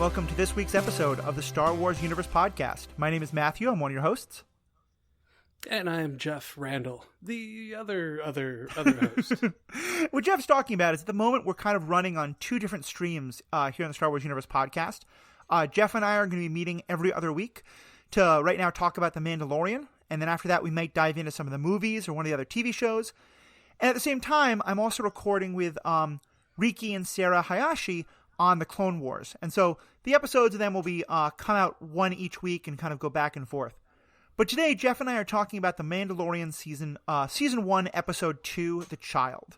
welcome to this week's episode of the Star Wars Universe Podcast. My name is Matthew, I'm one of your hosts. And I am Jeff Randall, the other host. What Jeff's talking about is at the moment we're kind of running on two different streams here on the Star Wars Universe Podcast. Jeff and I are going to be meeting every other week to right now talk about The Mandalorian, and then after that we might dive into some of the movies or one of the other TV shows. And at the same time, I'm also recording with Riki and Sarah Hayashi on the Clone Wars. And so the episodes of them will be come out one each week and kind of go back and forth. But today, Jeff and I are talking about The Mandalorian season 1, episode 2, The Child.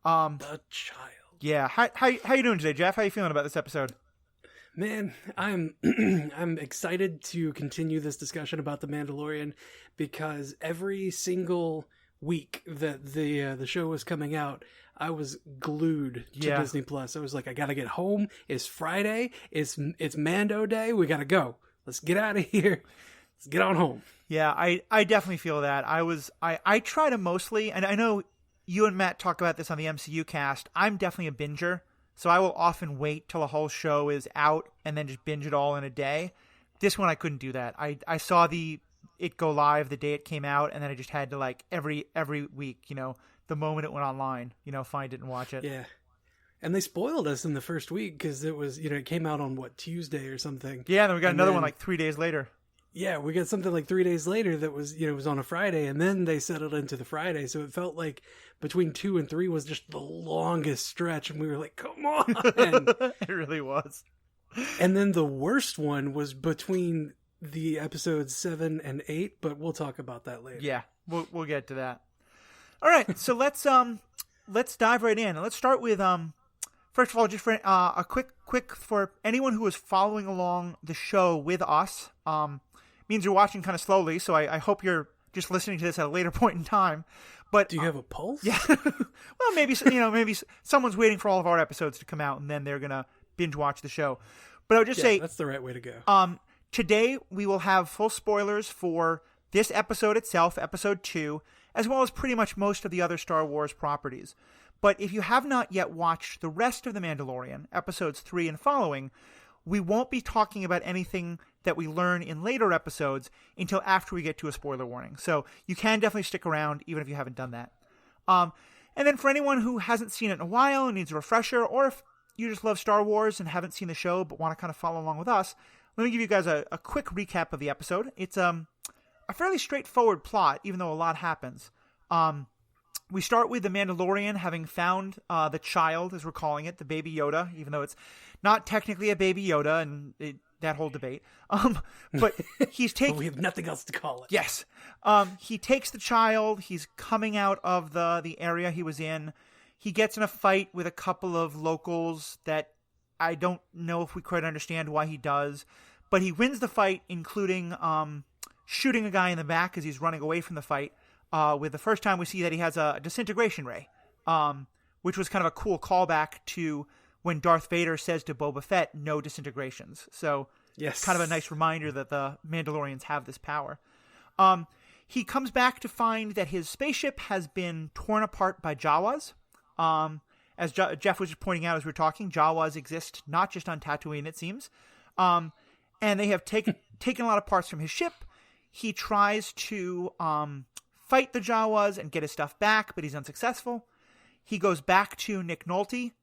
The Child. Yeah. How you doing today, Jeff? How you feeling about this episode? Man, I'm I'm excited to continue this discussion about The Mandalorian because every single week that the show was coming out, I was glued to Disney Plus. I was like, I gotta get home. It's Friday. It's Mando Day. We gotta go. Let's get out of here. Let's get on home. Yeah, I definitely feel that. I try to mostly, and I know you and Matt talk about this on the MCU cast. I'm definitely a binger, so I will often wait till a whole show is out and then just binge it all in a day. This one I couldn't do that. I saw it go live the day it came out, and then I just had to like every week, the moment it went online, find it and watch it. Yeah. And they spoiled us in the first week because it was, it came out on Tuesday or something. Yeah, then we got another one like 3 days later. Yeah, we got something like 3 days later that was, it was on a Friday, and then they settled into the Friday. So it felt like between 2 and 3 was just the longest stretch, and we were like, come on. It really was. And then the worst one was between the episodes 7 and 8, but we'll talk about that later. Yeah, we'll get to that. All right, so let's dive right in. Let's start with first of all, just for a quick for anyone who is following along the show with us. Means you're watching kind of slowly, so I hope you're just listening to this at a later point in time. But do you have a pulse? Yeah. Well, maybe someone's waiting for all of our episodes to come out, and then they're gonna binge watch the show. But I would just say that's the right way to go. Today we will have full spoilers for this episode itself, episode 2, as well as pretty much most of the other Star Wars properties. But if you have not yet watched the rest of The Mandalorian, episodes 3 and following, we won't be talking about anything that we learn in later episodes until after we get to a spoiler warning. So you can definitely stick around even if you haven't done that. And then for anyone who hasn't seen it in a while and needs a refresher, or if you just love Star Wars and haven't seen the show but want to kind of follow along with us, let me give you guys a quick recap of the episode. It's a fairly straightforward plot, even though a lot happens. We start with the Mandalorian having found the child, as we're calling it, the baby Yoda, even though it's not technically a baby Yoda, and that whole debate. But he's taking... we have nothing else to call it. Yes. He takes the child. He's coming out of the area he was in. He gets in a fight with a couple of locals that I don't know if we quite understand why he does. But he wins the fight, including shooting a guy in the back as he's running away from the fight. With the first time we see that he has a disintegration ray, which was kind of a cool callback to when Darth Vader says to Boba Fett, no disintegrations. So yes, kind of a nice reminder that the Mandalorians have this power. He comes back to find that his spaceship has been torn apart by Jawas. As Jeff was just pointing out as we were talking, Jawas exist not just on Tatooine, it seems. And they have taken a lot of parts from his ship. He tries to fight the Jawas and get his stuff back, but he's unsuccessful. He goes back to Nick Nolte,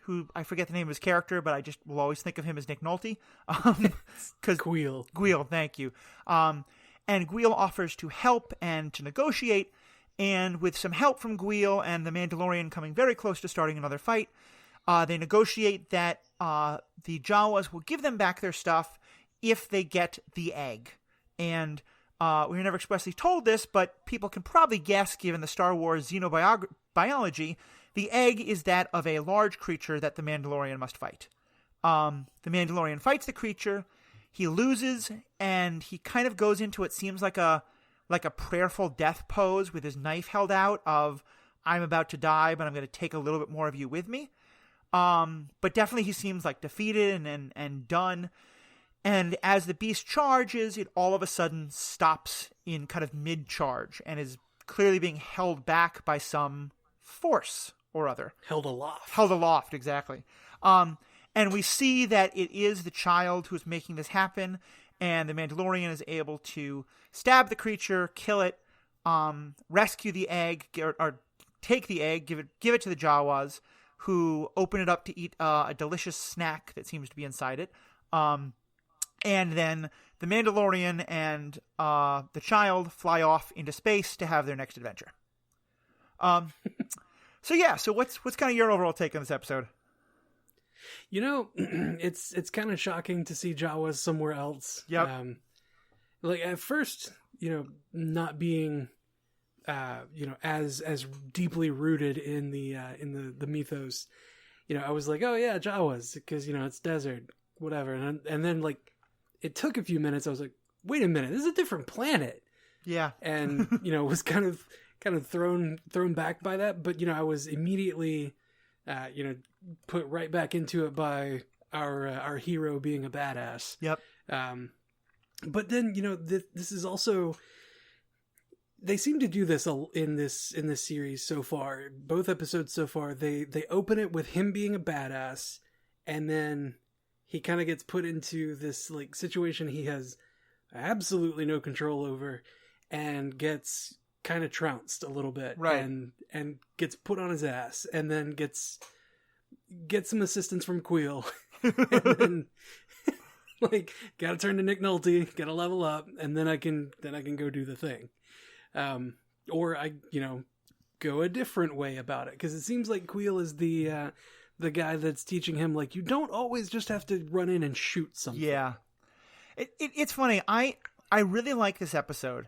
who I forget the name of his character, but I just will always think of him as Nick Nolte. Gweel, thank you. And Gweel offers to help and to negotiate, and with some help from Gweel and the Mandalorian coming very close to starting another fight, they negotiate that the Jawas will give them back their stuff if they get the egg. And we were never expressly told this, but people can probably guess, given the Star Wars xenobiology, the egg is that of a large creature that the Mandalorian must fight. The Mandalorian fights the creature, he loses, and he kind of goes into what seems like a prayerful death pose with his knife held out of, I'm about to die, but I'm going to take a little bit more of you with me. But definitely he seems like defeated and done. And as the beast charges, it all of a sudden stops in kind of mid-charge and is clearly being held back by some force or other. Held aloft. Held aloft, exactly. And we see that it is the child who's making this happen, and the Mandalorian is able to stab the creature, kill it, rescue the egg, or take the egg, give it to the Jawas, who open it up to eat a delicious snack that seems to be inside it. And then the Mandalorian and the child fly off into space to have their next adventure. So what's kind of your overall take on this episode? It's kind of shocking to see Jawas somewhere else. Yep. Like at first, not being, as deeply rooted in the mythos, I was like, oh yeah, Jawas, because it's desert, whatever, and then like it took a few minutes. I was like, wait a minute, this is a different planet. Yeah. And was kind of thrown back by that, but I was immediately, put right back into it by our hero being a badass. Yep. But then this is also, they seem to do this in this series so far. Both episodes so far, they open it with him being a badass, and then he kind of gets put into this like situation he has absolutely no control over, and gets kind of trounced a little bit, right? And gets put on his ass, and then gets some assistance from Queel, and then like gotta turn to Nick Nolte, gotta level up, and then I can go do the thing, or I go a different way about it, because it seems like Queel is the guy that's teaching him like you don't always just have to run in and shoot something. Yeah, it's funny. I really like this episode.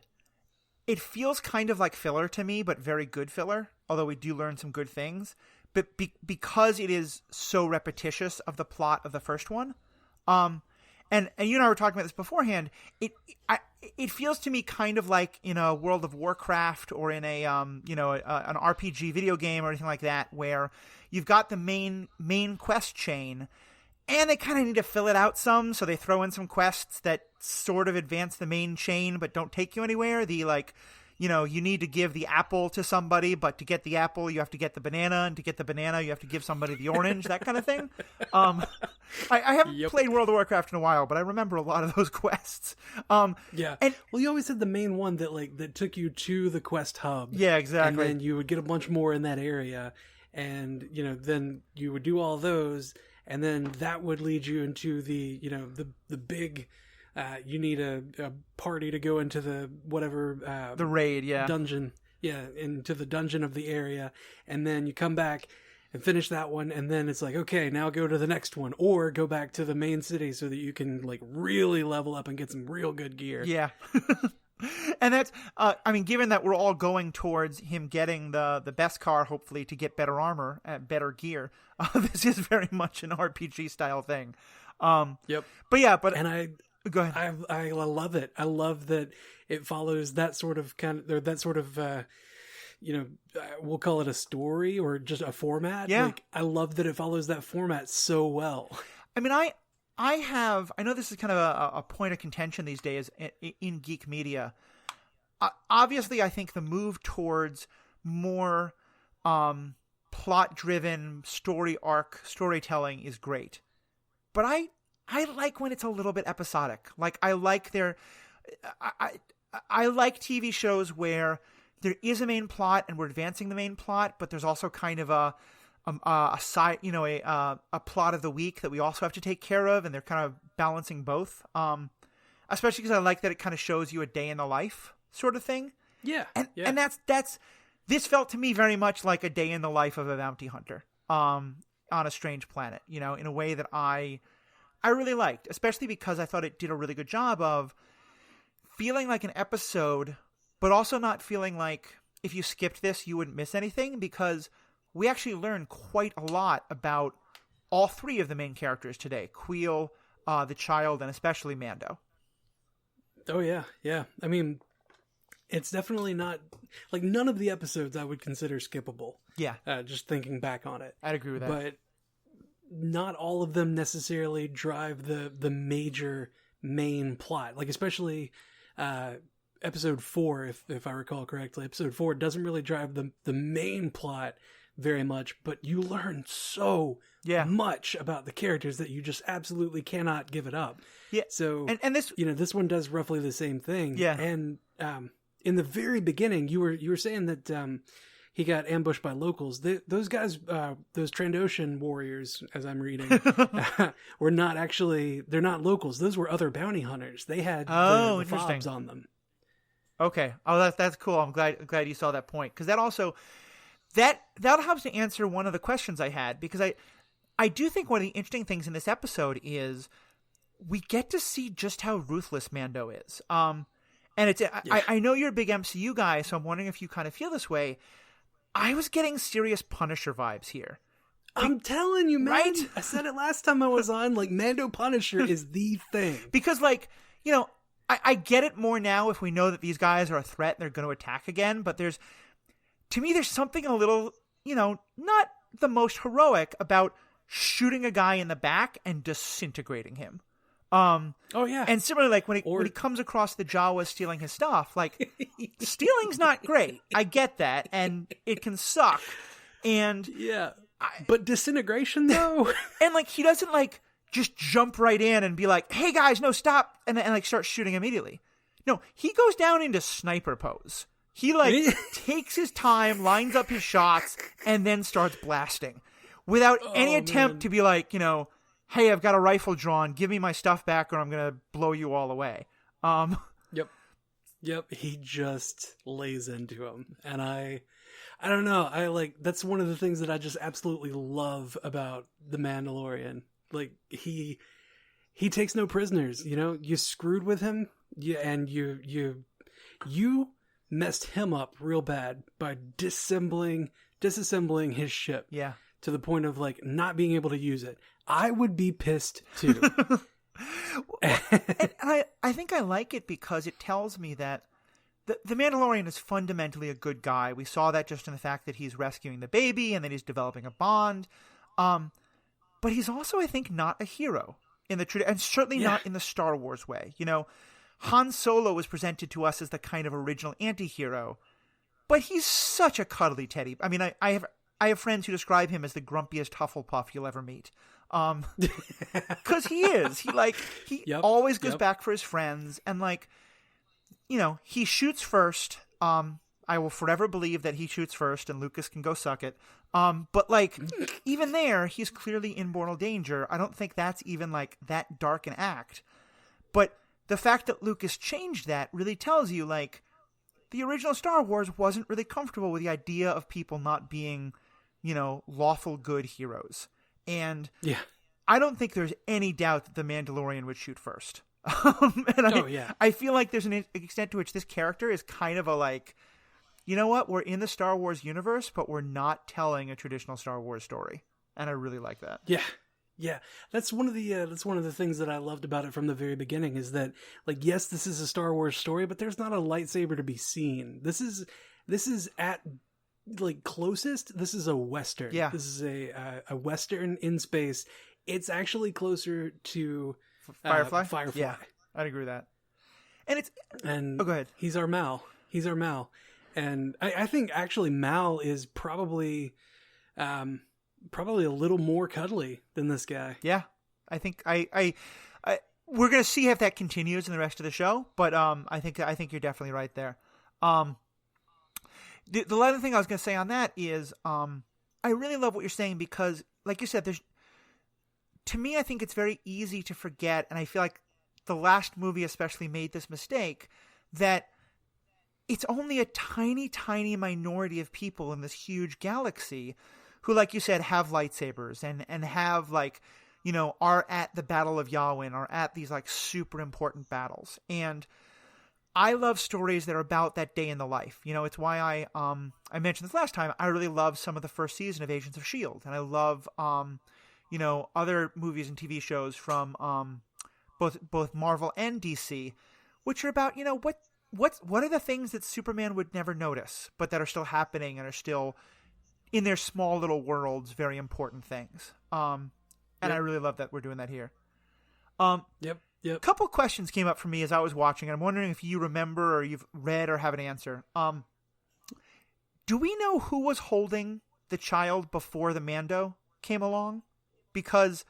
It feels kind of like filler to me, but very good filler, although we do learn some good things. But because it is so repetitious of the plot of the first one, and you and I were talking about this beforehand, it feels to me kind of like in a World of Warcraft or in a an RPG video game or anything like that, where you've got the main quest chain, and they kind of need to fill it out some, so they throw in some quests that sort of advance the main chain but don't take you anywhere. You need to give the apple to somebody, but to get the apple, you have to get the banana, and to get the banana, you have to give somebody the orange, that kind of thing. I haven't played World of Warcraft in a while, but I remember a lot of those quests. Yeah. And you always had the main one that took you to the quest hub. Yeah, exactly. And then you would get a bunch more in that area, and, then you would do all those, and then that would lead you into the big... you need a party to go into the whatever the raid, dungeon, into the dungeon of the area, and then you come back and finish that one, and then it's like, okay, now go to the next one, or go back to the main city so that you can like really level up and get some real good gear. Yeah. And that's given that we're all going towards him getting the best car, hopefully, to get better armor and better gear, this is very much an RPG style thing. Yep. But go ahead. I love it. I love that it follows that sort of we'll call it a story or just a format. Yeah. Like, I love that it follows that format so well. I know this is kind of a point of contention these days in geek media. Obviously, I think the move towards more plot-driven story arc storytelling is great. But I like when it's a little bit episodic. Like, I like TV shows where there is a main plot and we're advancing the main plot, but there's also kind of a side, a plot of the week that we also have to take care of, and they're kind of balancing both. Especially because I like that it kind of shows you a day in the life sort of thing. Yeah. And that's this felt to me very much like a day in the life of a bounty hunter on a strange planet, in a way that I really liked, especially because I thought it did a really good job of feeling like an episode, but also not feeling like if you skipped this, you wouldn't miss anything, because we actually learned quite a lot about all three of the main characters today: Queel, the child, and especially Mando. Oh, yeah. Yeah. I mean, it's definitely not... Like, none of the episodes I would consider skippable. Yeah. Just thinking back on it. I'd agree with that. But not all of them necessarily drive the major main plot. Like, especially episode 4, if I recall correctly. Episode 4 doesn't really drive the main plot, very much, but you learn so much about the characters that you just absolutely cannot give it up. Yeah. So, and this, this one does roughly the same thing. Yeah. And in the very beginning, you were saying that he got ambushed by locals. Those guys, those Trandoshan warriors, as I'm reading, were not actually. They're not locals. Those were other bounty hunters. They had the fobs on them. Okay. Oh, that's cool. I'm glad you saw that point, because that also that helps to answer one of the questions I had, because I do think one of the interesting things in this episode is we get to see just how ruthless Mando is. And it's I know you're a big MCU guy, so I'm wondering if you kind of feel this way. I was getting serious Punisher vibes here. I'm telling you, man. Right? I said it last time I was on. Like, Mando Punisher is the thing. Because, like, I get it more now if we know that these guys are a threat and they're going to attack again. But there's something a little, not the most heroic about shooting a guy in the back and disintegrating him. Oh yeah. And similarly, like when he comes across the Jawa stealing his stuff, like stealing's not great. I get that, and it can suck. And yeah, but disintegration though, and like he doesn't like just jump right in and be like, "Hey guys, no, stop," and like start shooting immediately. No, he goes down into sniper pose. He like takes his time, lines up his shots, and then starts blasting without any attempt to be like, hey, I've got a rifle drawn. Give me my stuff back or I'm going to blow you all away. Yep. He just lays into him. And I don't know. That's one of the things that I just absolutely love about The Mandalorian. Like, he takes no prisoners, you screwed with him. And you messed him up real bad by disassembling his ship. Yeah. To the point of like not being able to use it. I would be pissed too. and I think I like it because it tells me that the Mandalorian is fundamentally a good guy. We saw that just in the fact that he's rescuing the baby and that he's developing a bond. But he's also, I think, not a hero in the and certainly not in the Star Wars way. Han Solo was presented to us as the kind of original anti-hero, but he's such a cuddly teddy. I mean, I have friends who describe him as the grumpiest Hufflepuff you'll ever meet. Because he is. He always goes back for his friends. And, he shoots first. I will forever believe that he shoots first and Lucas can go suck it. But, even there, he's clearly in mortal danger. I don't think that's even, that dark an act. But the fact that Lucas changed that really tells you, the original Star Wars wasn't really comfortable with the idea of people not being lawful good heroes. And I don't think there's any doubt that the Mandalorian would shoot first. I feel like there's an extent to which this character is kind of a what? We're in the Star Wars universe, but we're not telling a traditional Star Wars story. And I really like that. Yeah. Yeah. That's one of the things that I loved about it from the very beginning is that, yes, this is a Star Wars story, but there's not a lightsaber to be seen. This is at closest, this is a Western. Yeah. This is a Western in space. It's actually closer to Firefly. Yeah, I'd agree with that. And go ahead. He's our Mal. And I think actually Mal is probably a little more cuddly than this guy. Yeah. I think we're going to see if that continues in the rest of the show, but I think you're definitely right there. The other thing I was going to say on that is I really love what you're saying because, like you said, to me, I think it's very easy to forget, and I feel like the last movie especially made this mistake, that it's only a tiny, tiny minority of people in this huge galaxy who, like you said, have lightsabers and have, are at the Battle of Yavin, are at these, super important battles. And I love stories that are about that day in the life. It's why I mentioned this last time. I really love some of the first season of Agents of S.H.I.E.L.D. And I love, other movies and TV shows from both Marvel and DC, which are about, what are the things that Superman would never notice, but that are still happening and are still in their small little worlds, very important things. And I really love that we're doing that here. Yep. A couple questions came up for me as I was watching, and I'm wondering if you remember or you've read or have an answer. Do we know who was holding the child before the Mando came along, because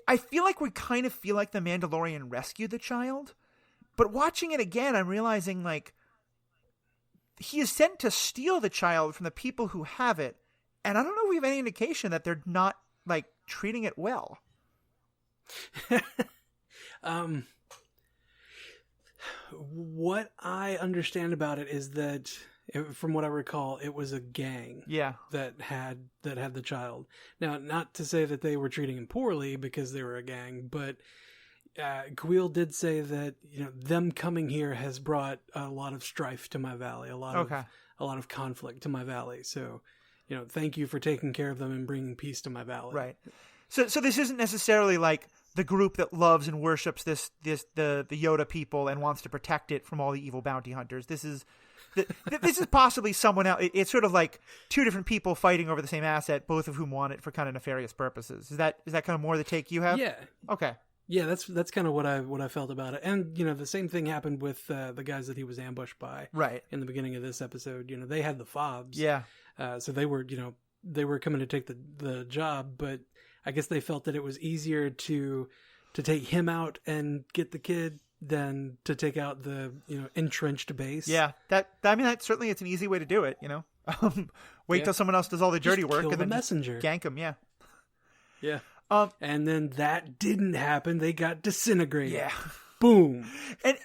I feel like we kind of feel like the Mandalorian rescued the child, but watching it again, I'm realizing like he is sent to steal the child from the people who have it, and I don't know if we have any indication that they're not like treating it well. What I understand about it is that, from what I recall, it was a gang that had the child. Now, not to say that they were treating him poorly because they were a gang, but Gweel did say that them coming here has brought a lot of strife to my valley, a lot of conflict to my valley. So, thank you for taking care of them and bringing peace to my valley. Right. So this isn't necessarily like the group that loves and worships the Yoda people and wants to protect it from all the evil bounty hunters. This is possibly someone else. It's sort of like two different people fighting over the same asset, both of whom want it for kind of nefarious purposes. Is that kind of more the take you have? Yeah. Okay. Yeah, that's kind of what I felt about it. And the same thing happened with the guys that he was ambushed by. Right. In the beginning of this episode, they had the fobs. Yeah. So they were coming to take the job, but I guess they felt that it was easier to take him out and get the kid than to take out the entrenched base. Yeah, that certainly it's an easy way to do it. Wait till someone else does all the dirty work and then messenger. Gank him. Yeah, yeah. And then that didn't happen. They got disintegrated. Yeah, boom. And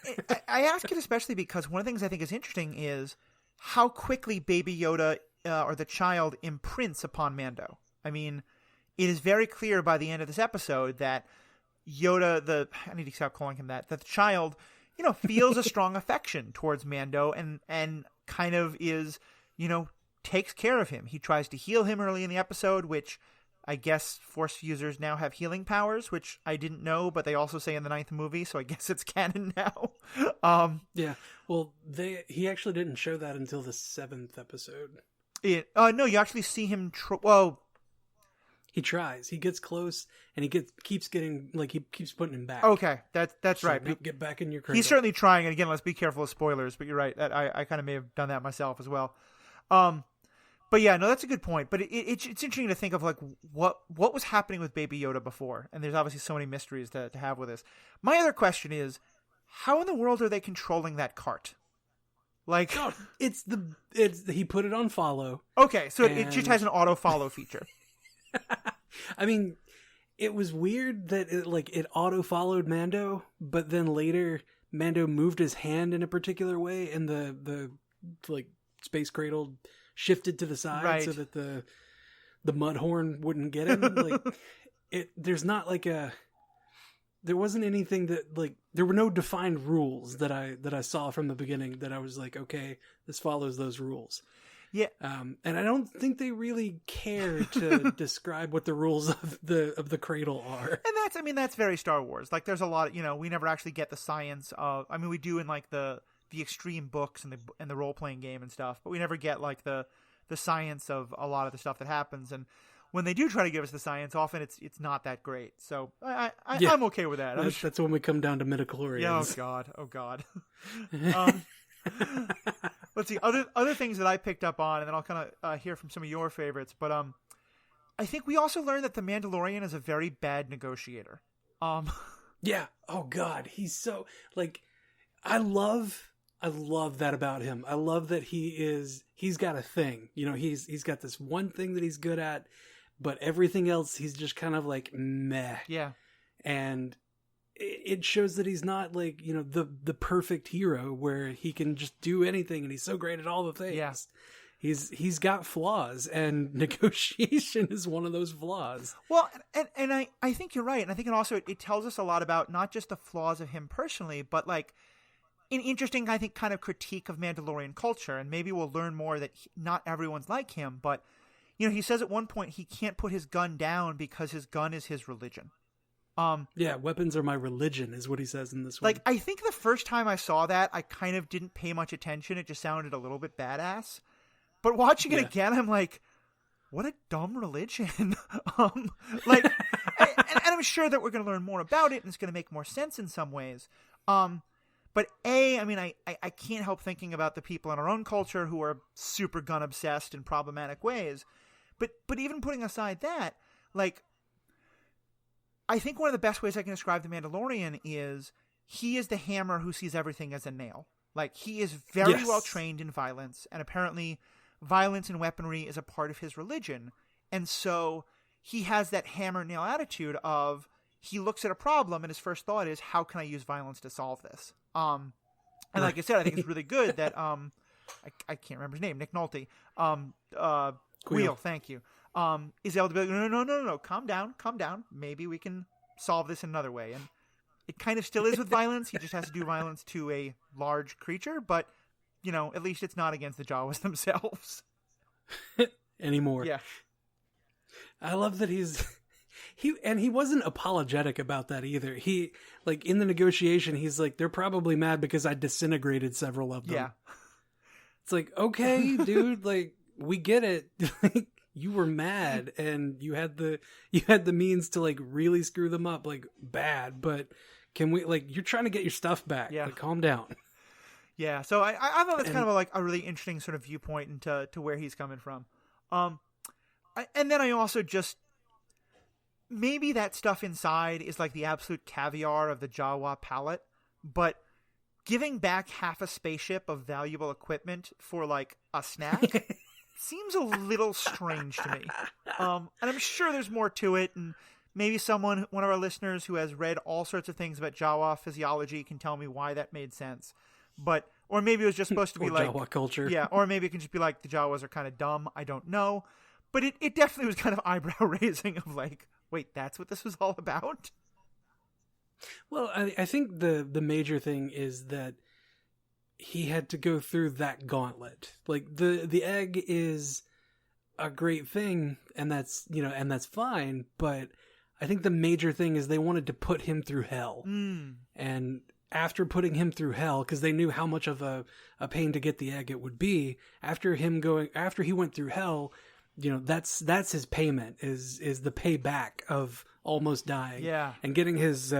I ask it especially because one of the things I think is interesting is how quickly Baby Yoda or the child imprints upon Mando. I mean, it is very clear by the end of this episode that Yoda, I need to stop calling him that the child, feels a strong affection towards Mando and kind of is, takes care of him. He tries to heal him early in the episode, which I guess Force users now have healing powers, which I didn't know, but they also say in the 9th movie, so I guess it's canon now. Yeah. Well, he actually didn't show that until the 7th episode. No, you actually see him. He tries. He gets close, and he keeps putting him back. Okay, that's right. No, get back in your cradle. He's certainly trying, and again, let's be careful of spoilers. But you're right. I kind of may have done that myself as well. But yeah, no, that's a good point. But it's interesting to think of like what was happening with Baby Yoda before, and there's obviously so many mysteries to have with this. My other question is, how in the world are they controlling that cart? Like, he put it on follow. Okay, so it just has an auto follow feature. I mean, it was weird that it auto followed Mando, but then later Mando moved his hand in a particular way, and the space cradle shifted to the side so that the mudhorn wouldn't get him. There wasn't anything that there were no defined rules that I saw from the beginning that I was like, okay, this follows those rules. Yeah. And I don't think they really care to describe what the rules of the cradle are. And that's very Star Wars. Like, there's a lot of, we never actually get the science of, we do in like the extreme books and the role playing game and stuff, but we never get like the science of a lot of the stuff that happens. And when they do try to give us the science, often it's not that great. So I'm okay with that. That's when we come down to midichlorians. Yeah, oh God. Let's see, other things that I picked up on, and then I'll kind of hear from some of your favorites. But I think we also learned that the Mandalorian is a very bad negotiator. Yeah. Oh God, he's so I love that about him. I love that he's got a thing. He's got this one thing that he's good at, but everything else he's just kind of like meh. Yeah. And it shows that he's not the perfect hero where he can just do anything and he's so great at all the things. Yeah. He's got flaws, and negotiation is one of those flaws. Well, and I think you're right. And I think it tells us a lot about not just the flaws of him personally, but like an interesting, I think, kind of critique of Mandalorian culture. And maybe we'll learn more that not everyone's like him, but he says at one point he can't put his gun down because his gun is his religion. Weapons are my religion is what he says in this one. Like, I think the first time I saw that, I kind of didn't pay much attention. It just sounded a little bit badass. But watching it again, I'm like, what a dumb religion. And I'm sure that we're going to learn more about it and it's going to make more sense in some ways. But I can't help thinking about the people in our own culture who are super gun obsessed in problematic ways. But even putting aside that, like, I think one of the best ways I can describe the Mandalorian is he is the hammer who sees everything as a nail. Like, he is very well trained in violence, and apparently violence and weaponry is a part of his religion. And so he has that hammer nail attitude of, he looks at a problem and his first thought is, how can I use violence to solve this? And like I said, I think it's really good that I can't remember his name, Nick Nolte, Queel, thank you, is able to be like, no, calm down. Maybe we can solve this in another way. And it kind of still is with violence. He just has to do violence to a large creature, but, you know, at least it's not against the Jawas themselves. Anymore. Yeah. I love that he wasn't apologetic about that either. He, like, in the negotiation, he's like, they're probably mad because I disintegrated several of them. Yeah. It's like, okay, dude, like, we get it. Like, you were mad and you had the means to, like, really screw them up, like, bad, but can we, like, you're trying to get your stuff back. Yeah. Like, calm down. Yeah. So I thought that's kind of like a really interesting sort of viewpoint into where he's coming from. And then I also just, maybe that stuff inside is like the absolute caviar of the Jawa palate, but giving back half a spaceship of valuable equipment for like a snack seems a little strange to me. And I'm sure there's more to it, and maybe one of our listeners who has read all sorts of things about Jawa physiology can tell me why that made sense. But, or maybe it was just supposed to be like Jawa culture. Yeah, or maybe it can just be like the Jawas are kind of dumb. I don't know. But it definitely was kind of eyebrow raising of like, wait, that's what this was all about? Well, I think the major thing is that he had to go through that gauntlet. Like, the egg is a great thing, and that's fine, but I think the major thing is they wanted to put him through hell. And after putting him through hell, because they knew how much of a pain to get the egg it would be, after he went through hell, you know, that's his payment, is the payback of almost dying. Yeah. And getting his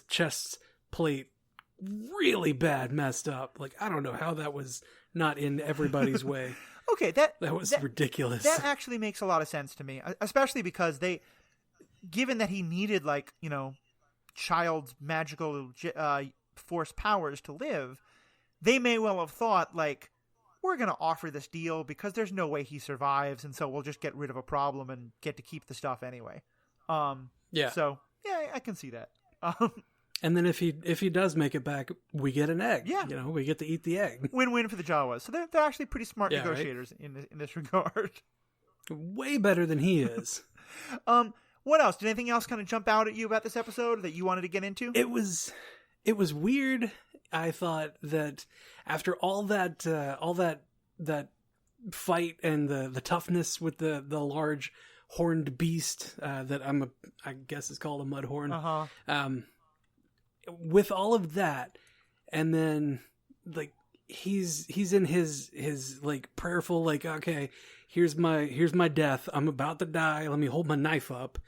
chest plate really bad messed up. Like, I don't know how that was not in everybody's way. Okay, that was ridiculous. That actually makes a lot of sense to me, especially because given that he needed, like, you know, child's magical force powers to live, they may well have thought, like, we're going to offer this deal because there's no way he survives, and so we'll just get rid of a problem and get to keep the stuff anyway. Yeah. So, yeah, I can see that. And then if he does make it back, we get an egg. Yeah. You know, we get to eat the egg. Win-win for the Jawas. So they're actually pretty smart negotiators, right? in this regard. Way better than he is. What else? Did anything else kind of jump out at you about this episode that you wanted to get into? It was weird. I thought that after all that fight and the toughness with the large horned beast that I guess is called a mudhorn. With all of that, and then like he's in his like prayerful, like, okay, here's my death. I'm about to die. Let me hold my knife up.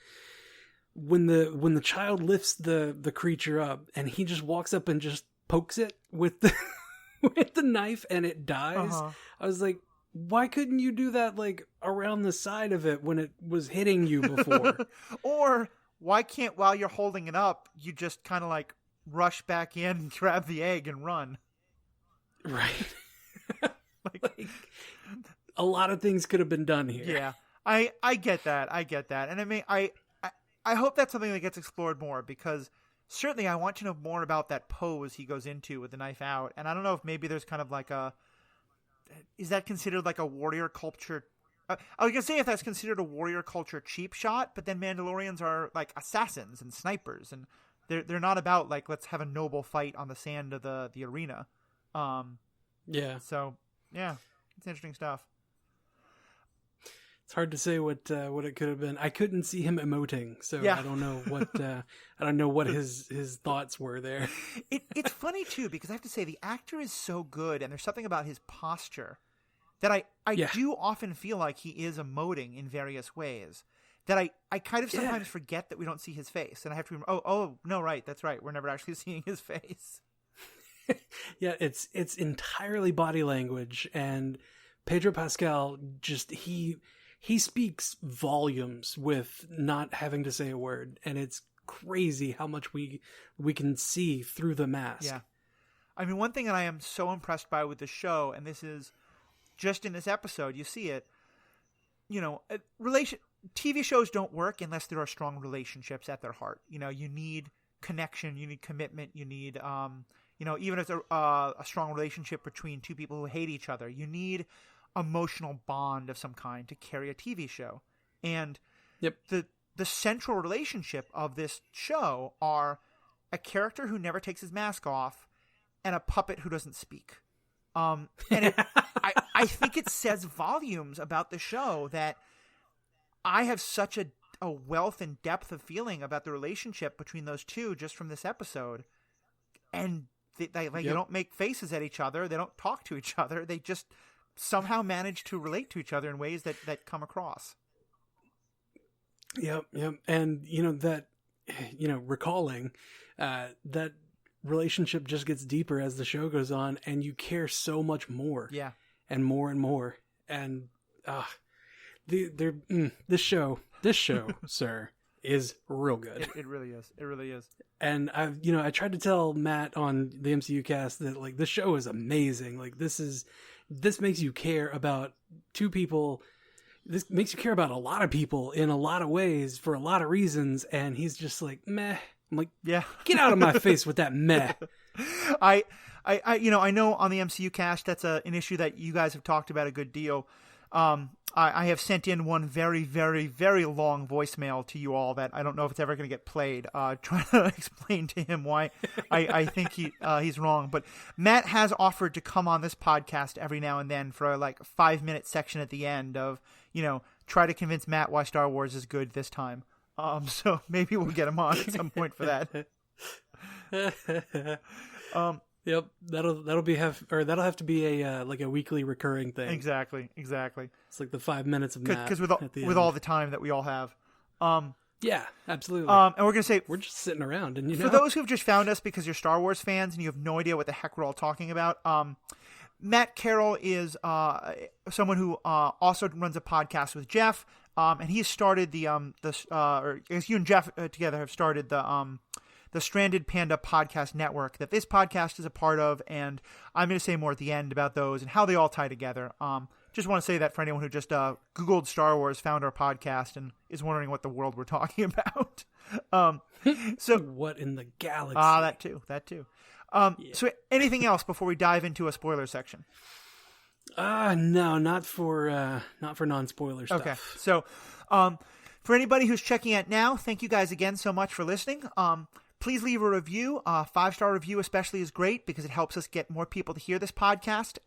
When the child lifts the creature up and he just walks up and just pokes it with the knife and it dies. I was like, why couldn't you do that, like, around the side of it when it was hitting you before? Or why can't, while you're holding it up, you just kind of like rush back in, grab the egg and run? Right. like, a lot of things could have been done here. Yeah. I get that. And I mean, I hope that's something that gets explored more, because certainly I want to know more about that pose he goes into with the knife out. And I don't know if maybe there's kind of like is that considered like a warrior culture? I was going to say if that's considered a warrior culture cheap shot, but then Mandalorians are like assassins and snipers, and they're not about like, let's have a noble fight on the sand of the arena. Yeah. So yeah, it's interesting stuff. It's hard to say what it could have been. I couldn't see him emoting, so yeah. I don't know what his thoughts were there. It's funny too, because I have to say the actor is so good, and there's something about his posture that I do often feel like he is emoting in various ways. That I kind of sometimes forget that we don't see his face, and I have to remember. Oh no, right, that's right. We're never actually seeing his face. Yeah, it's entirely body language, and Pedro Pascal just he speaks volumes with not having to say a word, and it's crazy how much we can see through the mask. Yeah. I mean, one thing that I am so impressed by with the show, and this is just in this episode, you see it, you know, TV shows don't work unless there are strong relationships at their heart. You know, you need connection, you need commitment, you need, you know, even if it's a strong relationship between two people who hate each other, you need emotional bond of some kind to carry a TV show. And the central relationship of this show are a character who never takes his mask off and a puppet who doesn't speak. And I think it says volumes about the show that I have such a wealth and depth of feeling about the relationship between those two just from this episode. And they don't make faces at each other. They don't talk to each other. They just somehow manage to relate to each other in ways that come across. Yep. And, you know, that, you know, recalling that relationship just gets deeper as the show goes on, and you care so much more. Yeah. And more and more. And this show, sir, is real good. It really is. It really is. And I tried to tell Matt on the MCU cast that, like, this show is amazing. Like, this makes you care about two people. This makes you care about a lot of people in a lot of ways for a lot of reasons. And he's just like, meh. I'm like, yeah, get out of my face with that meh. I know on the MCU cast, that's an issue that you guys have talked about a good deal. I have sent in one very, very, very long voicemail to you all that I don't know if it's ever going to get played, trying to explain to him why I think he's wrong. But Matt has offered to come on this podcast every now and then for a 5-minute section at the end of, you know, try to convince Matt why Star Wars is good this time. So maybe we'll get him on at some point for that. Yep, that'll have to be a weekly recurring thing. Exactly. It's like the 5 minutes of Matt because with all the time that we all have. Yeah, absolutely. And we're gonna say we're just sitting around, and for those who've just found us because you're Star Wars fans and you have no idea what the heck we're all talking about. Matt Carroll is someone who also runs a podcast with Jeff. And he started you and Jeff together have started the Stranded Panda podcast network that this podcast is a part of. And I'm going to say more at the end about those and how they all tie together. Just want to say that for anyone who just Googled Star Wars, found our podcast, and is wondering what the world we're talking about. So what in the galaxy? That too. So anything else before we dive into a spoiler section? No, not for non-spoiler stuff. Okay. So, for anybody who's checking out now, thank you guys again so much for listening. Please leave a review. 5-star review especially is great because it helps us get more people to hear this podcast.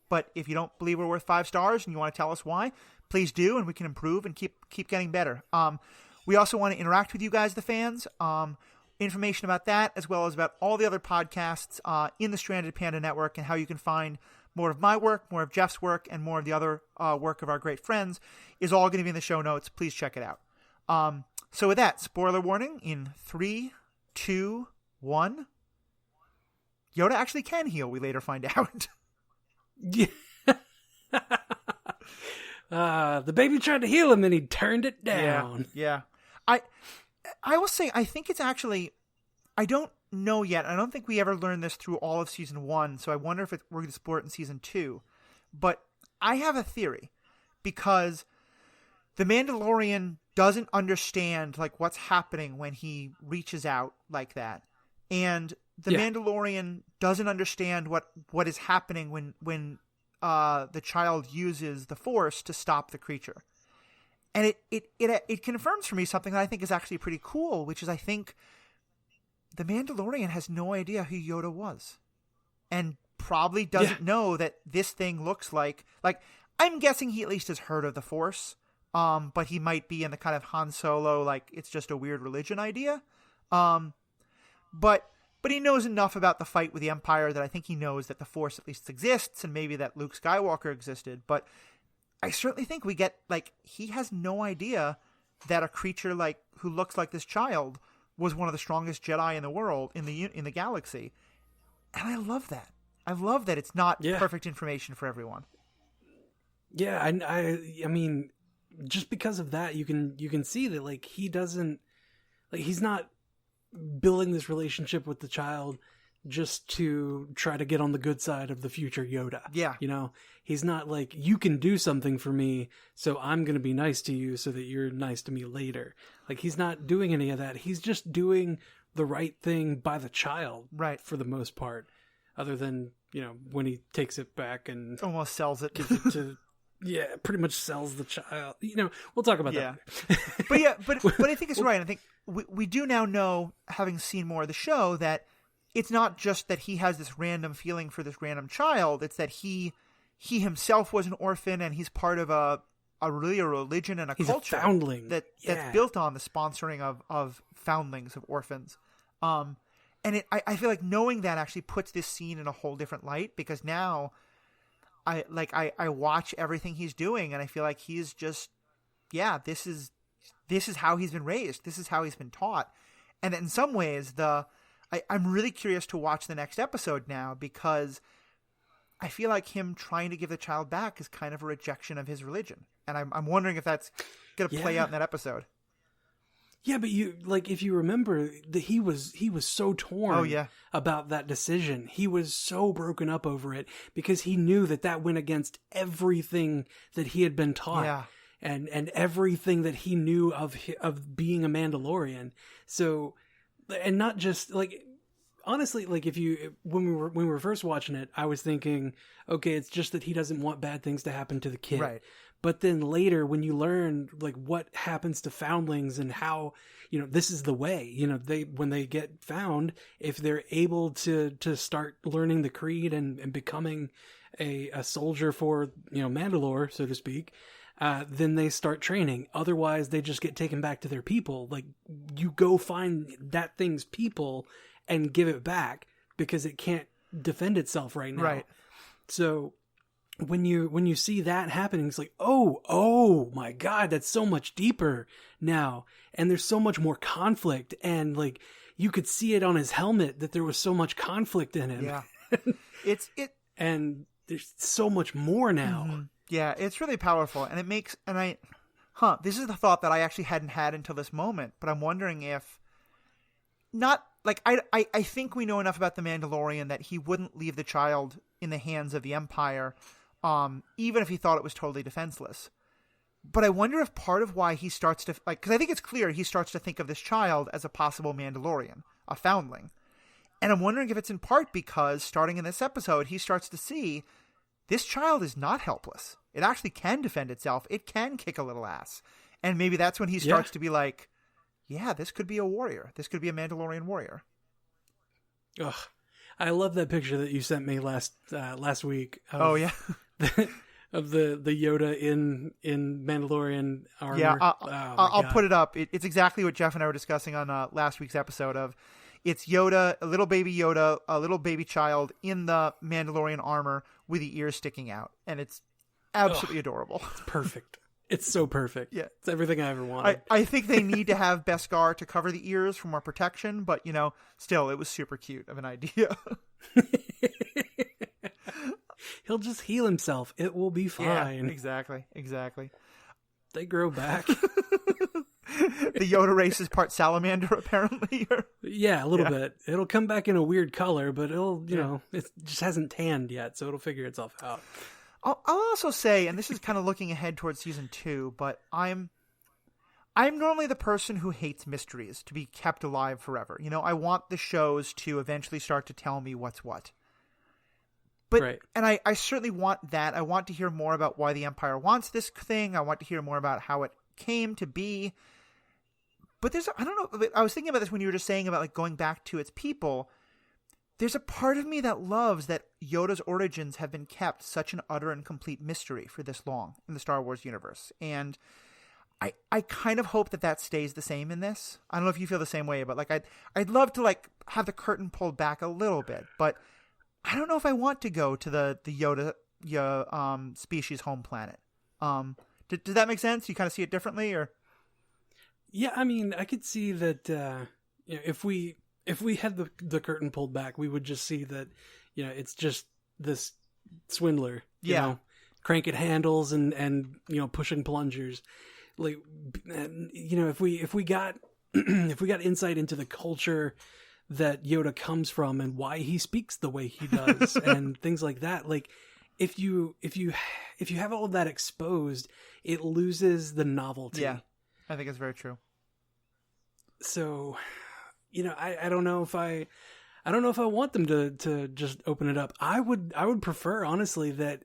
But if you don't believe we're worth 5 stars and you want to tell us why, please do, and we can improve and keep getting better. We also want to interact with you guys, the fans. Information about that, as well as about all the other podcasts in the Stranded Panda Network and how you can find more of my work, more of Jeff's work, and more of the other work of our great friends is all going to be in the show notes. Please check it out. So with that, spoiler warning in 3, 2, 1. Yoda actually can heal, we later find out. Yeah. The baby tried to heal him and he turned it down. Yeah. I will say, I think it's actually, I don't know yet. I don't think we ever learned this through all of season 1, so I wonder if we're going to explore it in season 2. But I have a theory, because the Mandalorian doesn't understand what's happening when he reaches out like that, and the Mandalorian doesn't understand what is happening when the child uses the Force to stop the creature. And it confirms for me something that I think is actually pretty cool, which is I think the Mandalorian has no idea who Yoda was, and probably doesn't know that this thing looks like I'm guessing he at least has heard of the Force, but he might be in the kind of Han Solo, it's just a weird religion idea. But he knows enough about the fight with the Empire that I think he knows that the Force at least exists, and maybe that Luke Skywalker existed. But I certainly think we get, he has no idea that a creature who looks like this child was one of the strongest Jedi in the world, in the galaxy. And I love that. I love that it's not perfect information for everyone. Yeah, I mean, just because of that, you can see that like he doesn't, like he's not building this relationship with the child just to try to get on the good side of the future Yoda. Yeah. You know, he's not like, you can do something for me, so I'm going to be nice to you so that you're nice to me later. Like, he's not doing any of that. He's just doing the right thing by the child. Right. For the most part. Other than, you know, when he takes it back and almost sells it. Gives it to, yeah, pretty much sells the child. You know, we'll talk about that. But I think it's right. I think we do now know, having seen more of the show, that it's not just that he has this random feeling for this random child. It's that he himself was an orphan, and he's part of a religion and he's culture a foundling. That's built on the sponsoring of foundlings, of orphans. And I feel like knowing that actually puts this scene in a whole different light, because now I watch everything he's doing, and I feel like he's just, this is how he's been raised. This is how he's been taught. And in some ways, I'm really curious to watch the next episode now, because I feel like him trying to give the child back is kind of a rejection of his religion. And I'm wondering if that's going to play out in that episode. Yeah, but if you remember that he was so torn about that decision. He was so broken up over it because he knew that went against everything that he had been taught. Yeah. And everything that he knew of being a Mandalorian. So, and not just like, honestly, like when we were first watching it, I was thinking, okay, it's just that he doesn't want bad things to happen to the kid. Right. But then later, when you learn like what happens to foundlings and how, you know, this is the way, you know, when they get found, if they're able to start learning the creed and becoming a soldier for, you know, Mandalore, so to speak, then they start training. Otherwise, they just get taken back to their people. Like, you go find that thing's people and give it back because it can't defend itself right now. Right. So when you see that happening, it's like, oh my God, that's so much deeper now. And there's so much more conflict. And like, you could see it on his helmet that there was so much conflict in him. Yeah. And there's so much more now. Mm-hmm. Yeah, it's really powerful. And it makes, this is the thought that I actually hadn't had until this moment, but I'm wondering if not, like, I think we know enough about the Mandalorian that he wouldn't leave the child in the hands of the Empire, even if he thought it was totally defenseless. But I wonder if part of why he starts to, like, because I think it's clear he starts to think of this child as a possible Mandalorian, a foundling. And I'm wondering if it's in part because, starting in this episode, he starts to see this child is not helpless. It actually can defend itself. It can kick a little ass. And maybe that's when he starts to be like, yeah, this could be a warrior. This could be a Mandalorian warrior. Ugh. I love that picture that you sent me last week. Of of the Yoda in Mandalorian armor. Yeah, I'll put it up. It's exactly what Jeff and I were discussing on last week's episode of, it's Yoda, a little baby Yoda, a little baby child in the Mandalorian armor with the ears sticking out. And it's absolutely adorable. It's perfect. It's so perfect. Yeah. It's everything I ever wanted. I think they need to have Beskar to cover the ears for more protection, but, you know, still, it was super cute of an idea. He'll just heal himself. It will be fine. Yeah, exactly. They grow back. The Yoda race is part salamander, apparently. Yeah, a little bit. It'll come back in a weird color, but it'll, you know, it just hasn't tanned yet, so it'll figure itself out. I'll also say, and this is kind of looking ahead towards season 2, but I'm normally the person who hates mysteries to be kept alive forever. You know, I want the shows to eventually start to tell me what's what. But, right. And I certainly want that. I want to hear more about why the Empire wants this thing. I want to hear more about how it came to be. But I don't know, I was thinking about this when you were just saying about, like, going back to its people. There's a part of me that loves that Yoda's origins have been kept such an utter and complete mystery for this long in the Star Wars universe. And I kind of hope that stays the same in this. I don't know if you feel the same way, but, like, I'd love to, like, have the curtain pulled back a little bit, but I don't know if I want to go to the Yoda species home planet. Does that make sense? You kind of see it differently, or? Yeah, I mean, I could see that you know, if we had the curtain pulled back, we would just see that, you know, it's just this swindler, you know, cranking handles and pushing plungers. Like, if we got if we got insight into the culture that Yoda comes from and why he speaks the way he does and things like that, like if you have all of that exposed, it loses the novelty. Yeah, I think it's very true. So, I don't know if I want them to just open it up. I would prefer, honestly, that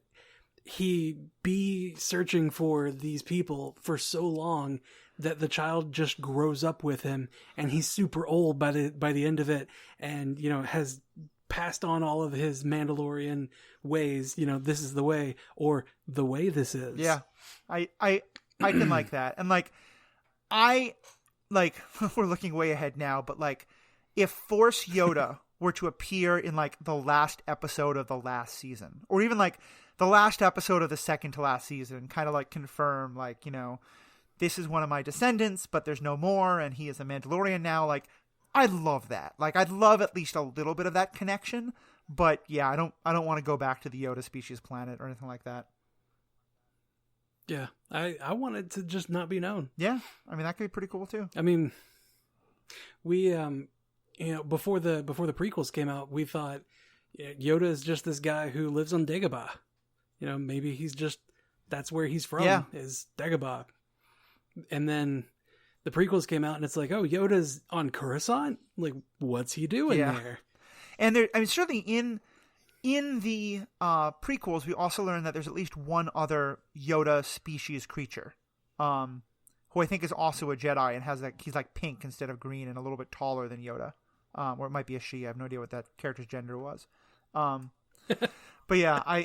he be searching for these people for so long that the child just grows up with him and he's super old by the end of it, and has passed on all of his Mandalorian ways. This is the way, or the way this is. Yeah, I can like that, and we're looking way ahead now, but if Force Yoda were to appear in the last episode of the last season, or even the last episode of the second to last season, kind of confirm this is one of my descendants, but there's no more, and he is a Mandalorian now. I'd love that. I'd love at least a little bit of that connection. But yeah, I don't want to go back to the Yoda species planet or anything like that. Yeah, I want it to just not be known. Yeah, I mean that could be pretty cool too. I mean, we before the prequels came out, we thought Yoda is just this guy who lives on Dagobah. Maybe that's where he's from, is Dagobah. And then the prequels came out and it's like, oh, Yoda's on Coruscant? What's he doing there? And certainly in the prequels, we also learned that there's at least one other Yoda species creature, who I think is also a Jedi and has he's pink instead of green and a little bit taller than Yoda. Or it might be a she. I have no idea what that character's gender was. But yeah,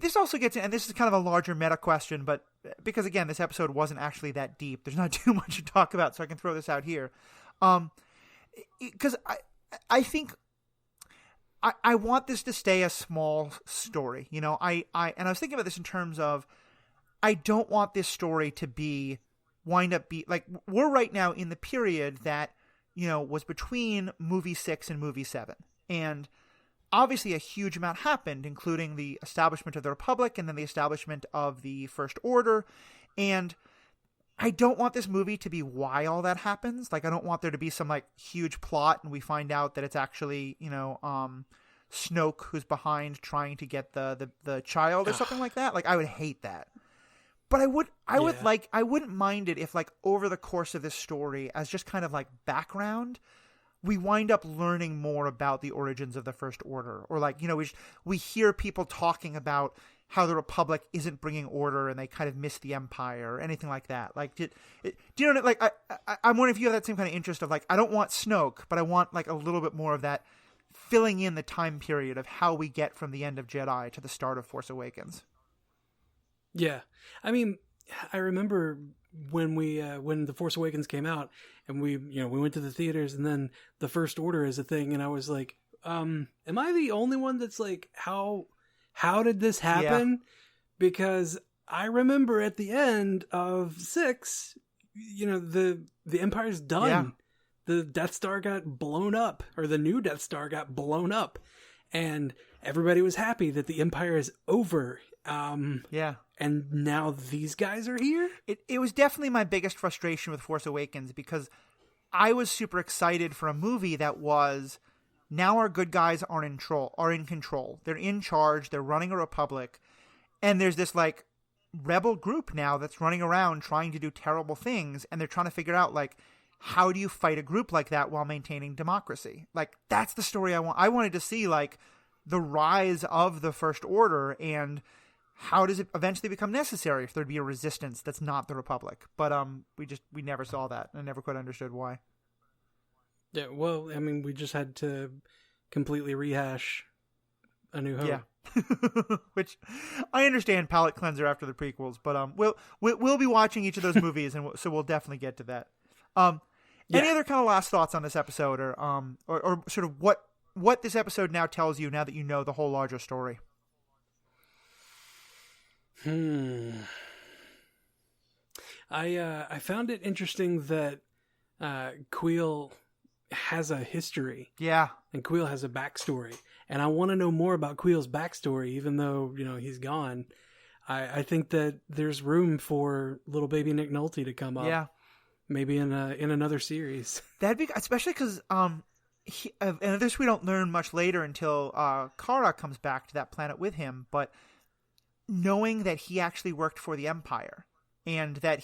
this also gets in, and this is kind of a larger meta question, but because again, this episode wasn't actually that deep, there's not too much to talk about, so I can throw this out here. Because I think I want this to stay a small story. And I was thinking about this in terms of, I don't want this story to wind up we're right now in the period that, was between movie 6 and movie 7. And obviously a huge amount happened, including the establishment of the Republic and then the establishment of the First Order. And I don't want this movie to be why all that happens. I don't want there to be some huge plot and we find out that it's actually, Snoke who's behind trying to get the child or something like that. I would hate that. But I wouldn't mind it if over the course of this story, as just kind of background, we wind up learning more about the origins of the First Order, or we hear people talking about how the Republic isn't bringing order and they kind of miss the Empire or anything like that. Do you know? I'm wondering if you have that same kind of interest of I don't want Snoke, but I want a little bit more of that filling in the time period of how we get from the end of Jedi to the start of Force Awakens. Yeah, I mean, I remember when the Force Awakens came out and we went to the theaters, and then the First Order is a thing, and I was like, am I the only one that's how did this happen? Yeah. Because I remember at the end of 6, the Empire's done. Yeah. The Death Star got blown up, or the new Death Star got blown up, and everybody was happy that the Empire is over. And now these guys are here? It was definitely my biggest frustration with Force Awakens, because I was super excited for a movie that was, now our good guys are in control. They're in charge. They're running a republic. And there's this rebel group now that's running around trying to do terrible things. And they're trying to figure out how do you fight a group like that while maintaining democracy? That's the story I want. I wanted to see the rise of the First Order, and how does it eventually become necessary if there'd be a resistance that's not the Republic? But we never saw that. I never quite understood why. Yeah, well, I mean, we just had to completely rehash A New Hope. Yeah, which I understand, palate cleanser after the prequels. But we'll be watching each of those movies, and so we'll definitely get to that. Any other kind of last thoughts on this episode, or sort of what this episode now tells you now that you know the whole larger story? I found it interesting that Kuiil has a history. Yeah. And Kuiil has a backstory. And I want to know more about Kuiil's backstory, even though, he's gone. I think that there's room for little baby Nick Nolte to come up. Yeah. Maybe in another series. That'd be, especially because, and this we don't learn much later until Kara comes back to that planet with him, but knowing that he actually worked for the Empire and that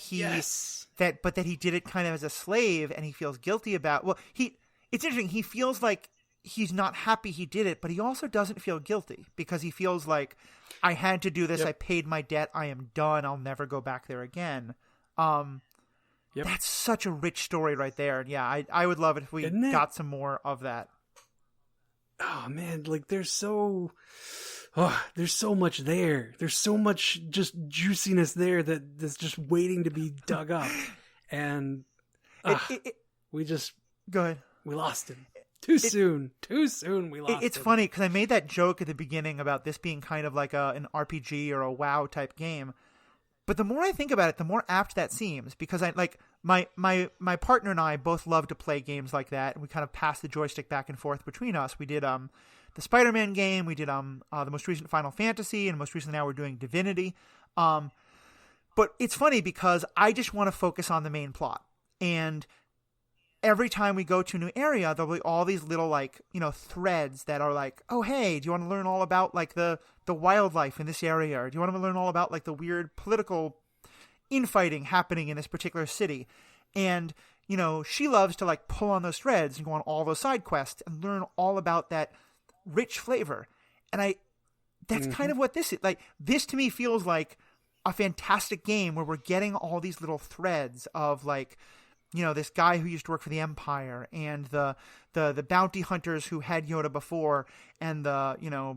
that he did it kind of as a slave and he feels guilty about, it's interesting. He feels like he's not happy he did it, but he also doesn't feel guilty because he feels like I had to do this. Yep. I paid my debt. I am done. I'll never go back there again. Yep. That's such a rich story right there. And yeah, I would love it if we got some more of that. Oh man, like there's so much there. There's so much just juiciness there that's just waiting to be dug up. And we just go ahead. We lost him. Too soon we lost him. It's funny because I made that joke at the beginning about this being kind of like an RPG or a WoW type game. But the more I think about it, the more apt that seems, because I like my partner and I both love to play games like that, and we kind of pass the joystick back and forth between us. We did the Spider-Man game, we did the most recent Final Fantasy, and most recently now we're doing Divinity. But it's funny because I just want to focus on the main plot, and every time we go to a new area, there'll be all these little threads that are like, oh hey, do you want to learn all about like the wildlife in this area? Or do you want to learn all about like the weird political infighting happening in this particular city? And, she loves to like pull on those threads and go on all those side quests and learn all about that rich flavor. And that's kind of what this is. Like, this to me feels like a fantastic game where we're getting all these little threads of like, this guy who used to work for the Empire and the bounty hunters who had Yoda before and the,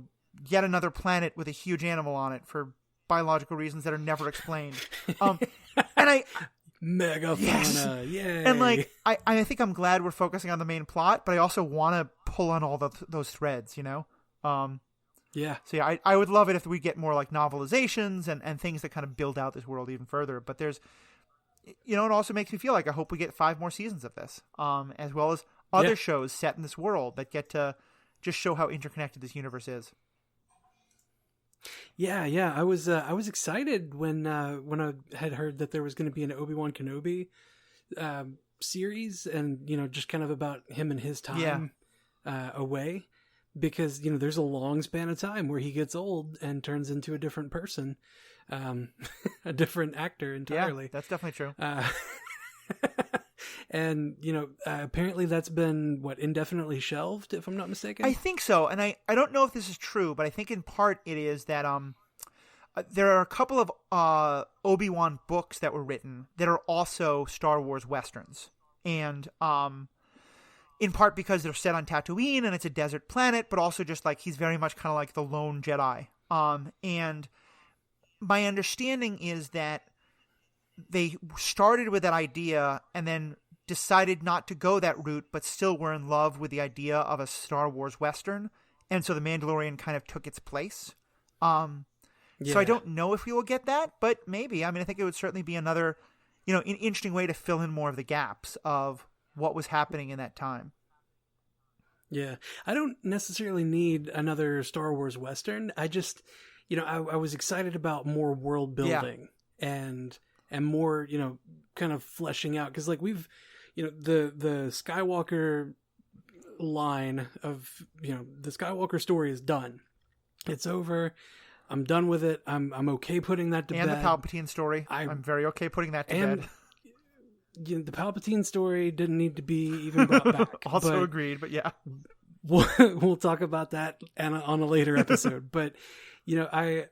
yet another planet with a huge animal on it for biological reasons that are never explained. And megafauna, yes. Yay. And like, I think I'm glad we're focusing on the main plot, but I also want to pull on all those threads, Yeah. So yeah, I would love it if we get more like novelizations and things that kind of build out this world even further. But there's, it also makes me feel like I hope we get 5 more seasons of this, as well as other shows set in this world that get to just show how interconnected this universe is. Yeah. I was excited when I had heard that there was going to be an Obi-Wan Kenobi series, and just kind of about him and his time away, because there's a long span of time where he gets old and turns into a different person. A different actor entirely. Yeah, that's definitely true. And, apparently that's been, indefinitely shelved, if I'm not mistaken? I think so. And I don't know if this is true, but I think in part it is that there are a couple of Obi-Wan books that were written that are also Star Wars Westerns. And in part because they're set on Tatooine and it's a desert planet, but also just like he's very much kind of like the lone Jedi. And my understanding is that they started with that idea and then decided not to go that route, but still were in love with the idea of a Star Wars Western. And so The Mandalorian kind of took its place. So I don't know if we will get that, but maybe. I mean, I think it would certainly be another, an interesting way to fill in more of the gaps of what was happening in that time. Yeah. I don't necessarily need another Star Wars Western. I just... I was excited about more world building and more, kind of fleshing out. Cause like we've, the Skywalker line of, the Skywalker story is done. It's over. I'm done with it. I'm okay putting that to bed. And the Palpatine story. I'm very okay putting that to bed. The Palpatine story didn't need to be even brought back. Also agreed, but yeah. We'll talk about that on a later episode. But, I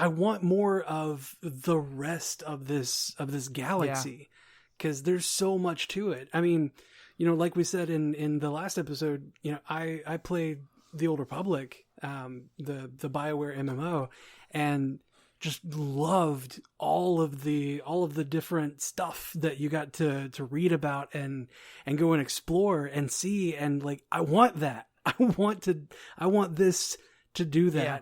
want more of the rest of this galaxy, because there's so much to it. I mean, like we said in the last episode, I played the Old Republic, the BioWare MMO, and just loved all of the different stuff that you got to read about and go and explore and see, and like I want that. I want this to do that. Yeah.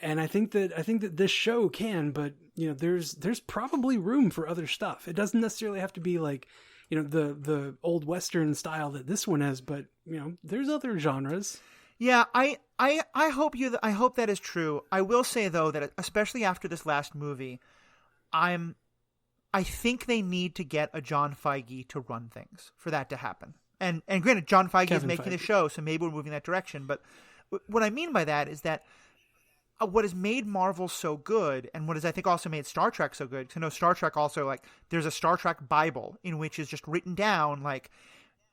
And I think that this show can, but there's probably room for other stuff. It doesn't necessarily have to be like, the old Western style that this one is, but there's other genres. Yeah, I hope I hope that is true. I will say though that especially after this last movie, I think they need to get a John Feige to run things for that to happen. And granted, John Feige is making the show, so maybe we're moving that direction. But what I mean by that is that what has made Marvel so good, and what has I think also made Star Trek so good, because I know Star Trek also, like, there's a Star Trek Bible in which is just written down, like,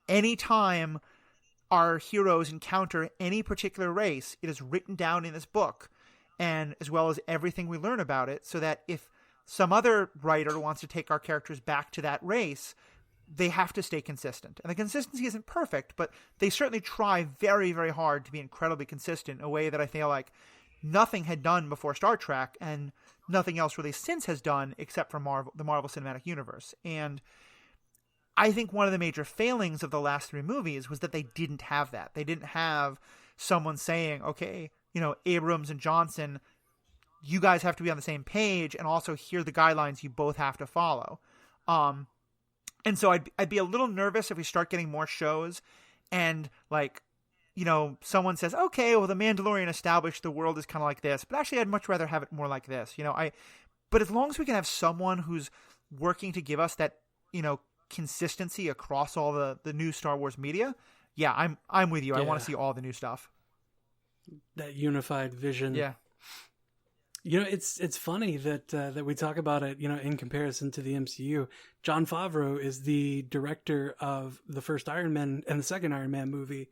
anytime our heroes encounter any particular race, it is written down in this book, and as well as everything we learn about it, so that if some other writer wants to take our characters back to that race, they have to stay consistent. And the consistency isn't perfect, but they certainly try very, very hard to be incredibly consistent in a way that I feel like nothing had done before Star Trek, and nothing else really since has done except for the Marvel Cinematic Universe. And I think one of the major failings of the last three movies was that they didn't have that. They didn't have someone saying, okay, Abrams and Johnson, you guys have to be on the same page, and also here are the guidelines you both have to follow. And so I'd be a little nervous if we start getting more shows and, like, someone says, okay, well, The Mandalorian established the world is kind of like this, but actually I'd much rather have it more like this. But as long as we can have someone who's working to give us that, consistency across all the new Star Wars media, yeah, I'm with you. Yeah. I want to see all the new stuff. That unified vision. Yeah. It's funny that we talk about it, in comparison to the MCU. Jon Favreau is the director of the first Iron Man and the second Iron Man movie.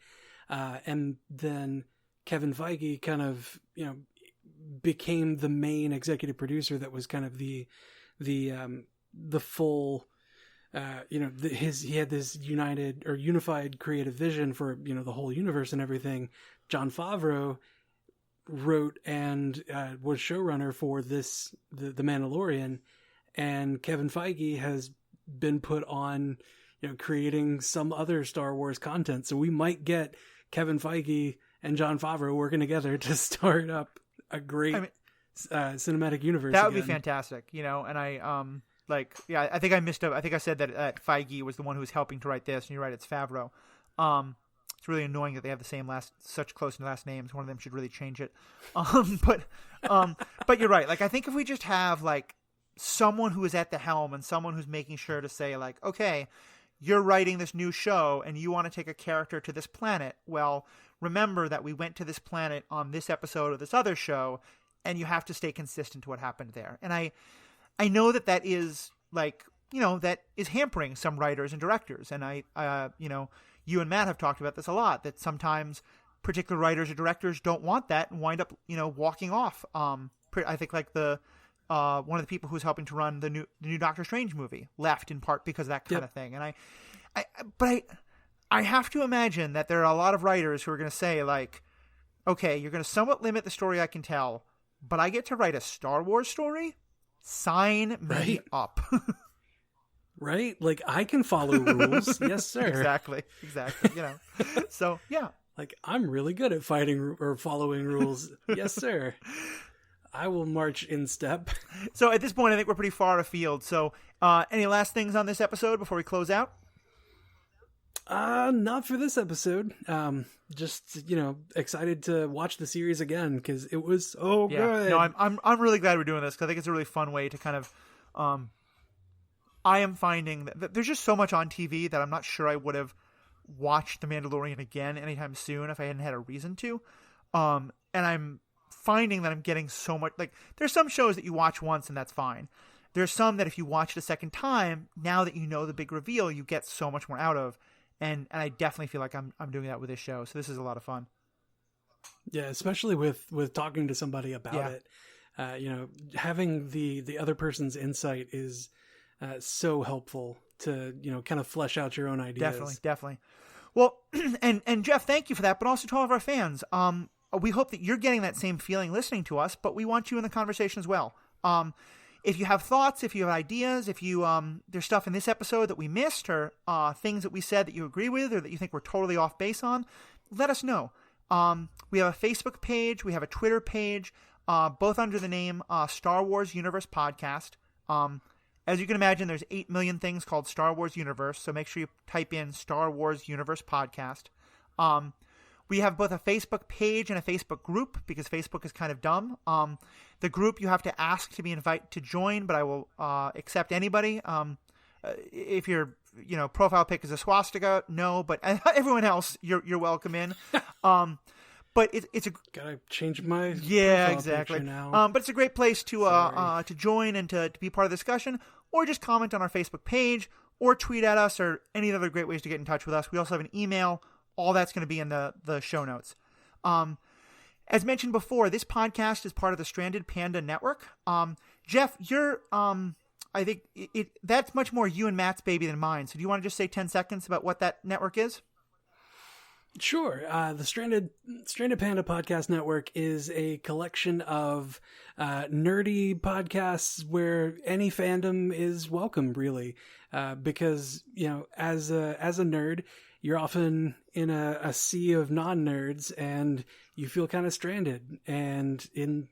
And then Kevin Feige kind of, became the main executive producer that was kind of the full, he had this unified creative vision for, the whole universe and everything. Jon Favreau wrote and was showrunner for the Mandalorian, and Kevin Feige has been put on, creating some other Star Wars content. So we might get Kevin Feige and Jon Favreau working together to start up a great cinematic universe. That would be fantastic, and I think I missed I think I said that Feige was the one who was helping to write this, and you're right, it's Favreau. It's really annoying that they have the same such close last names. One of them should really change it. But you're right. Like, I think if we just have, like, someone who is at the helm and someone who's making sure to say, like, okay, you're writing this new show and you want to take a character to this planet. Well, remember that we went to this planet on this episode of this other show, and you have to stay consistent to what happened there. And I know that is, like, that is hampering some writers and directors. And you and Matt have talked about this a lot, that sometimes particular writers or directors don't want that and wind up, walking off. I think, like, one of the people who's helping to run the new Doctor Strange movie left in part because of that kind of thing. And I have to imagine that there are a lot of writers who are going to say, like, okay, you're going to somewhat limit the story I can tell, but I get to write a Star Wars story? Sign me up. Right? Like, I can follow rules. Yes, sir. Exactly. So, yeah. Like, I'm really good at fighting or following rules. Yes, sir. I will march in step. So, at this point, I think we're pretty far afield. So, any last things on this episode before we close out? Not for this episode. Just, excited to watch the series again because it was so good. No, I'm really glad we're doing this because I think it's a really fun way to kind of, I am finding that there's just so much on TV that I'm not sure I would have watched The Mandalorian again anytime soon if I hadn't had a reason to. And I'm finding that I'm getting so much, like, there's some shows that you watch once and that's fine. There's some that if you watch it a second time, now that you know the big reveal, you get so much more out of. And I definitely feel like I'm doing that with this show. So this is a lot of fun. Yeah, especially with talking to somebody about it. Having the other person's insight is so helpful to, kind of flesh out your own ideas. Definitely. Well, and Jeff, thank you for that, but also to all of our fans. We hope that you're getting that same feeling listening to us, but we want you in the conversation as well. If you have thoughts, if you have ideas, if you there's stuff in this episode that we missed, or things that we said that you agree with or that you think we're totally off base on, let us know. We have a Facebook page, we have a Twitter page, both under the name Star Wars Universe Podcast. As you can imagine, there's 8 million things called Star Wars Universe, so make sure you type in Star Wars Universe Podcast. We have both a Facebook page and a Facebook group because Facebook is kind of dumb. The group you have to ask to be invited to join, but I will accept anybody. If your profile pic is a swastika, no, but everyone else you're welcome in. But it's a gotta change my exactly now. But it's a great place to join and to be part of the discussion, or just comment on our Facebook page, or tweet at us, or any other great ways to get in touch with us. We also have an email. All that's going to be in the show notes. As mentioned before, this podcast is part of the Stranded Panda Network. Jeff, you're I think that's much more you and Matt's baby than mine. So do you want to just say 10 seconds about what that network is? Sure. The Stranded Panda Podcast Network is a collection of nerdy podcasts where any fandom is welcome, really. Because, as a nerd, you're often in a sea of non-nerds and you feel kind of stranded. And in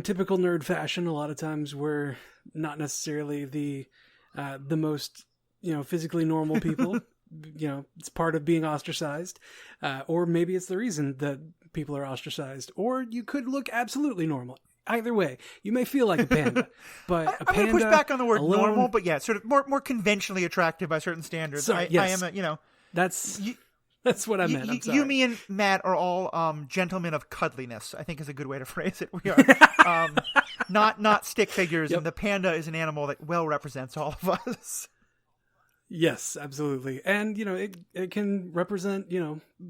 typical nerd fashion, a lot of times we're not necessarily the most, physically normal people. It's part of being ostracized, or maybe it's the reason that people are ostracized, or you could look absolutely normal. Either way, you may feel like a panda, but I'm going to push back on the word normal, but yeah, sort of more conventionally attractive by certain standards. Sorry, yes. I am that's what I meant. I'm sorry. You, me, and Matt are all gentlemen of cuddliness, I think is a good way to phrase it. We are not stick figures, and the panda is an animal that well represents all of us. Yes, absolutely. And, it can represent,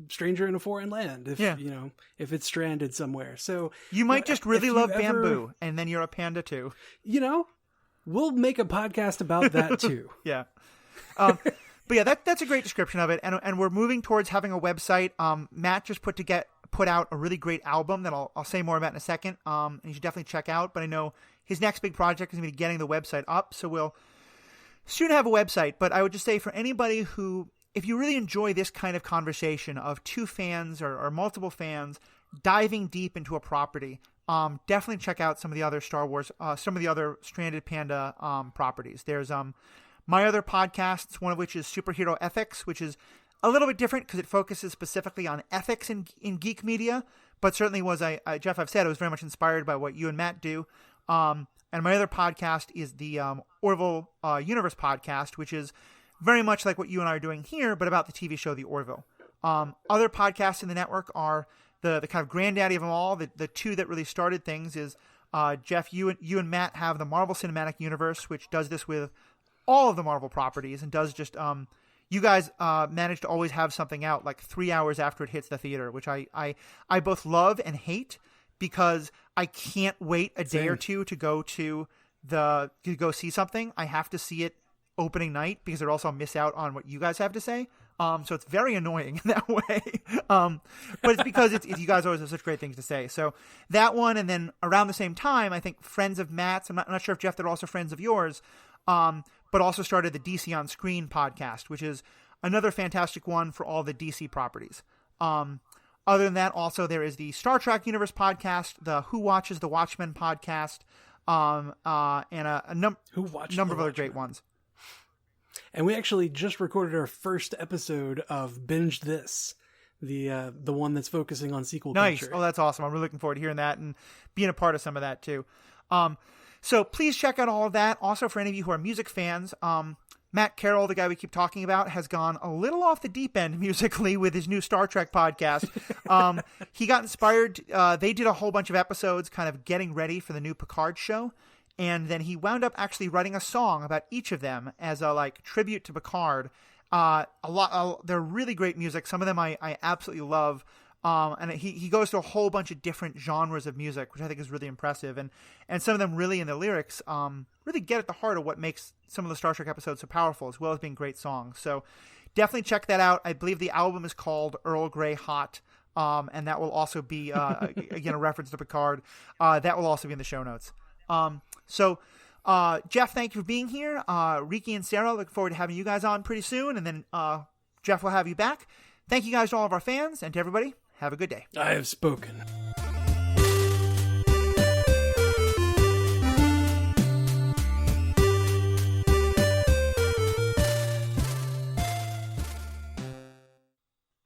stranger in a foreign land if it's stranded somewhere. So you might just really love bamboo and then you're a panda too. We'll make a podcast about that too. Yeah. But yeah, that's a great description of it. And we're moving towards having a website. Matt just put out a really great album that I'll say more about in a second. And you should definitely check out, but I know his next big project is going to be getting the website up. So we'll soon have a website, but I would just say for anybody who, if you really enjoy this kind of conversation of two fans or multiple fans diving deep into a property, definitely check out some of the other Star Wars, some of the other Stranded Panda properties. There's my other podcasts, one of which is Superhero Ethics, which is a little bit different because it focuses specifically on ethics in geek media, but certainly was, Jeff, I've said, I was very much inspired by what you and Matt do. And my other podcast is the Orville Universe podcast, which is very much like what you and I are doing here, but about the TV show The Orville. Other podcasts in the network are the kind of granddaddy of them all. The two that really started things is, Jeff, you and Matt have the Marvel Cinematic Universe, which does this with all of the Marvel properties and does just you guys manage to always have something out like 3 hours after it hits the theater, which I both love and hate. Because I can't wait a day or two to go see something. I have to see it opening night because I'd also miss out on what you guys have to say. So it's very annoying in that way. But it's because you guys always have such great things to say. So that one, and then around the same time, I think friends of Matt's. I'm not sure if Jeff, they're also friends of yours. But also started the DC on Screen podcast, which is another fantastic one for all the DC properties. Other than that, also there is the Star Trek Universe podcast, the Who Watches the Watchmen podcast, and a number of other great ones. And we actually just recorded our first episode of Binge This, the one that's focusing on sequel culture. Nice. Oh, that's awesome. I'm really looking forward to hearing that and being a part of some of that too. So please check out all of that. Also, for any of you who are music fans, Matt Carroll, the guy we keep talking about, has gone a little off the deep end musically with his new Star Trek podcast. He got inspired. They did a whole bunch of episodes kind of getting ready for the new Picard show. And then he wound up actually writing a song about each of them as a tribute to Picard. They're really great music. Some of them I absolutely love. And he goes to a whole bunch of different genres of music, which I think is really impressive. And some of them really in the lyrics really get at the heart of what makes some of the Star Trek episodes so powerful, as well as being great songs. So definitely check that out. I believe the album is called Earl Grey Hot, and that will also be, again, a reference to Picard. That will also be in the show notes. So Jeff, thank you for being here. Riki and Sarah, look forward to having you guys on pretty soon, and then Jeff will have you back. Thank you guys to all of our fans, and to everybody, have a good day. I have spoken.